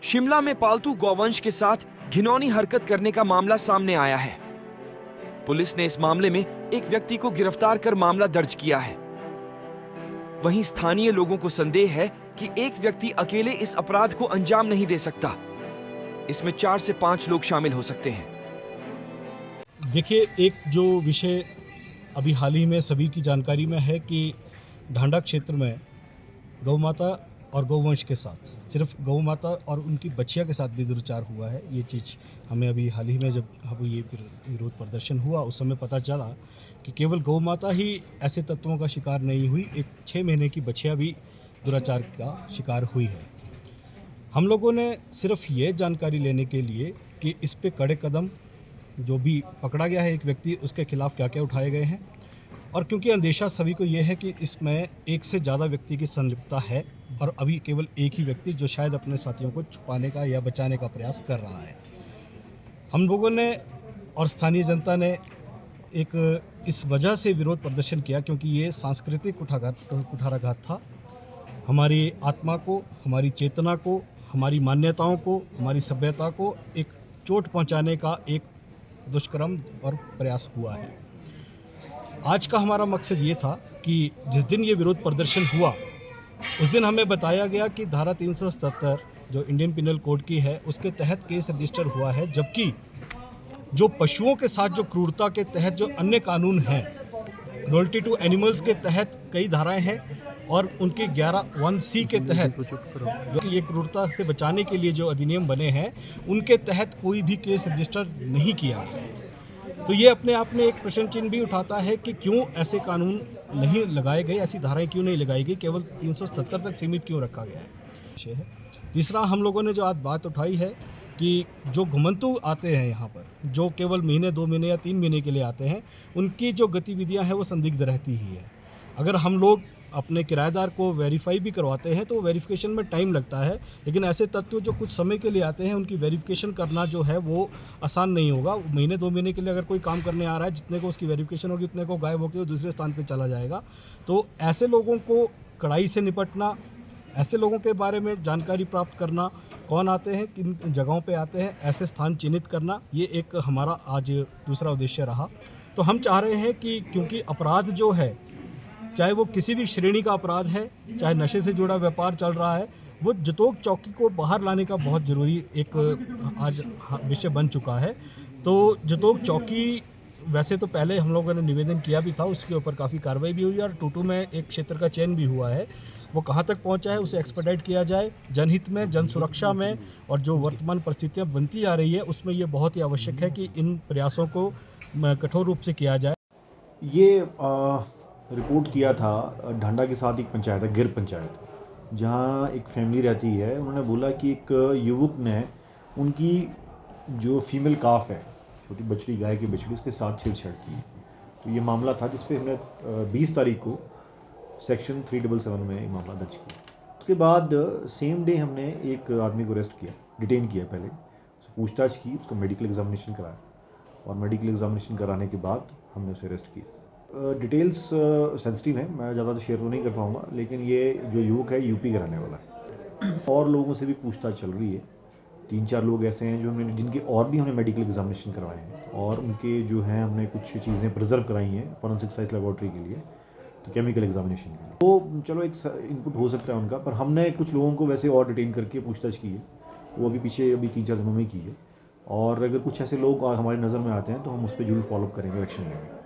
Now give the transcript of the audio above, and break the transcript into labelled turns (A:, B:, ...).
A: शिमला में पालतू गौवंश के साथ घिनौनी हरकत करने का मामला सामने आया है। पुलिस ने इस मामले में एक व्यक्ति को गिरफ्तार कर मामला दर्ज किया है। वहीं स्थानीय लोगों को संदेह है कि एक व्यक्ति अकेले इस अपराध को अंजाम नहीं दे सकता। इसमें 4 से 5 लोग शामिल हो सकते हैं।
B: देखिए, एक जो विषय अभी हाल ही में सभी की जानकारी में है कि ढांडा क्षेत्र में गौ माता और गौवंश के साथ, सिर्फ गौ माता और उनकी बच्चिया के साथ भी दुर्व्यवहार हुआ है। ये चीज़ हमें अभी हाल ही में जब हम ये फिर विरोध प्रदर्शन हुआ उस समय पता चला कि केवल गौ माता ही ऐसे तत्वों का शिकार नहीं हुई, एक 6 महीने की बच्चिया भी दुराचार का शिकार हुई है। हम लोगों ने सिर्फ ये जानकारी लेने के लिए कि इस पे कड़े कदम जो भी पकड़ा गया है एक व्यक्ति, उसके खिलाफ क्या क्या उठाए गए हैं, और क्योंकि अंदेशा सभी को ये है कि इसमें एक से ज़्यादा व्यक्ति की संलिप्तता है और अभी केवल एक ही व्यक्ति जो शायद अपने साथियों को छुपाने का या बचाने का प्रयास कर रहा है। हम लोगों ने और स्थानीय जनता ने एक इस वजह से विरोध प्रदर्शन किया क्योंकि ये सांस्कृतिक कुठाराघात था। हमारी आत्मा को, हमारी चेतना को, हमारी मान्यताओं को, हमारी सभ्यता को एक चोट पहुंचाने का एक दुष्कर्म और प्रयास हुआ है। आज का हमारा मकसद ये था कि जिस दिन ये विरोध प्रदर्शन हुआ उस दिन हमें बताया गया कि धारा 377 जो इंडियन पिनल कोड की है उसके तहत केस रजिस्टर हुआ है, जबकि जो पशुओं के साथ जो क्रूरता के तहत जो अन्य कानून हैं, क्रूअल्टी टू एनिमल्स के तहत कई धाराएं हैं और उनके 11(1)(c) के तहत जो ये क्रूरता से बचाने के लिए जो अधिनियम बने हैं उनके तहत कोई भी केस रजिस्टर नहीं किया है। तो ये अपने आप में एक प्रश्न चिन्ह भी उठाता है कि क्यों ऐसे कानून नहीं लगाए गए, ऐसी धाराएं क्यों नहीं लगाई गई, केवल 377 तक सीमित क्यों रखा गया है। तीसरा, हम लोगों ने जो आज बात उठाई है कि जो घुमंतु आते हैं यहाँ पर, जो केवल महीने 2 महीने या 3 महीने के लिए आते हैं, उनकी जो गतिविधियाँ हैं वो संदिग्ध रहती ही है। अगर हम लोग अपने किराएदार को वेरीफाई भी करवाते हैं तो वेरिफिकेशन में टाइम लगता है, लेकिन ऐसे तत्व जो कुछ समय के लिए आते हैं उनकी वेरिफिकेशन करना जो है वो आसान नहीं होगा। महीने 2 महीने के लिए अगर कोई काम करने आ रहा है, जितने को उसकी वेरिफिकेशन होगी उतने को गायब होकर वो दूसरे स्थान पे चला जाएगा। तो ऐसे लोगों को कड़ाई से निपटना, ऐसे लोगों के बारे में जानकारी प्राप्त करना, कौन आते हैं, किन जगहों पे आते हैं, ऐसे स्थान चिन्हित करना, ये एक हमारा आज दूसरा उद्देश्य रहा। तो हम चाह रहे हैं कि क्योंकि अपराध जो है, चाहे वो किसी भी श्रेणी का अपराध है, चाहे नशे से जुड़ा व्यापार चल रहा है, वो जतोग चौकी को बाहर लाने का बहुत ज़रूरी एक आज विषय बन चुका है। तो जतोग चौकी, वैसे तो पहले हम लोगों ने निवेदन किया भी था, उसके ऊपर काफ़ी कार्रवाई भी हुई और टूटू में एक क्षेत्र का चयन भी हुआ है। वो कहाँ तक पहुँचा है उसे एक्सपेडाइट किया जाए, जनहित में, जन सुरक्षा में, और जो वर्तमान परिस्थितियाँ बनती जा रही है उसमें ये बहुत ही आवश्यक है कि इन प्रयासों को कठोर रूप से किया जाए।
C: ये रिपोर्ट किया था ढांडा के साथ एक पंचायत है, गिर पंचायत, जहाँ एक फैमिली रहती है। उन्होंने बोला कि एक युवक ने उनकी जो फीमेल काफ है, छोटी बछड़ी, गाय की बछड़ी, उसके साथ छेड़छाड़ की। तो ये मामला था जिसपे हमने 20 तारीख को सेक्शन 377 में मामला दर्ज किया। उसके बाद सेम डे हमने एक आदमी को अरेस्ट किया, डिटेन किया, पहले उससे पूछताछ की, उसका मेडिकल एग्जामिनेशन कराया और मेडिकल एग्जामिनेशन कराने के बाद हमने उसे अरेस्ट किया। डिटेल्स सेंसिटिव हैं, मैं ज़्यादा शेयर तो नहीं कर पाऊँगा, लेकिन ये जो युवक है यूपी का रहने वाला है। और लोगों से भी पूछताछ चल रही है। 3-4 लोग ऐसे हैं जो जिनके और भी हमने मेडिकल एग्जामिनेशन करवाए हैं और उनके जो हैं हमने कुछ चीज़ें प्रिजर्व कराई हैं फॉरेंसिक साइंस लेबॉर्ट्री के लिए, तो केमिकल एग्जामिनेशन के लिए। तो चलो एक इनपुट हो सकता है उनका, पर हमने कुछ लोगों को वैसे और डिटेन करके पूछताछ की है, वो अभी 3-4 दिनों में की है। और अगर कुछ ऐसे लोग हमारी नज़र में आते हैं तो हम उस पर जरूर फॉलोअप करेंगे, एक्शन लेंगे।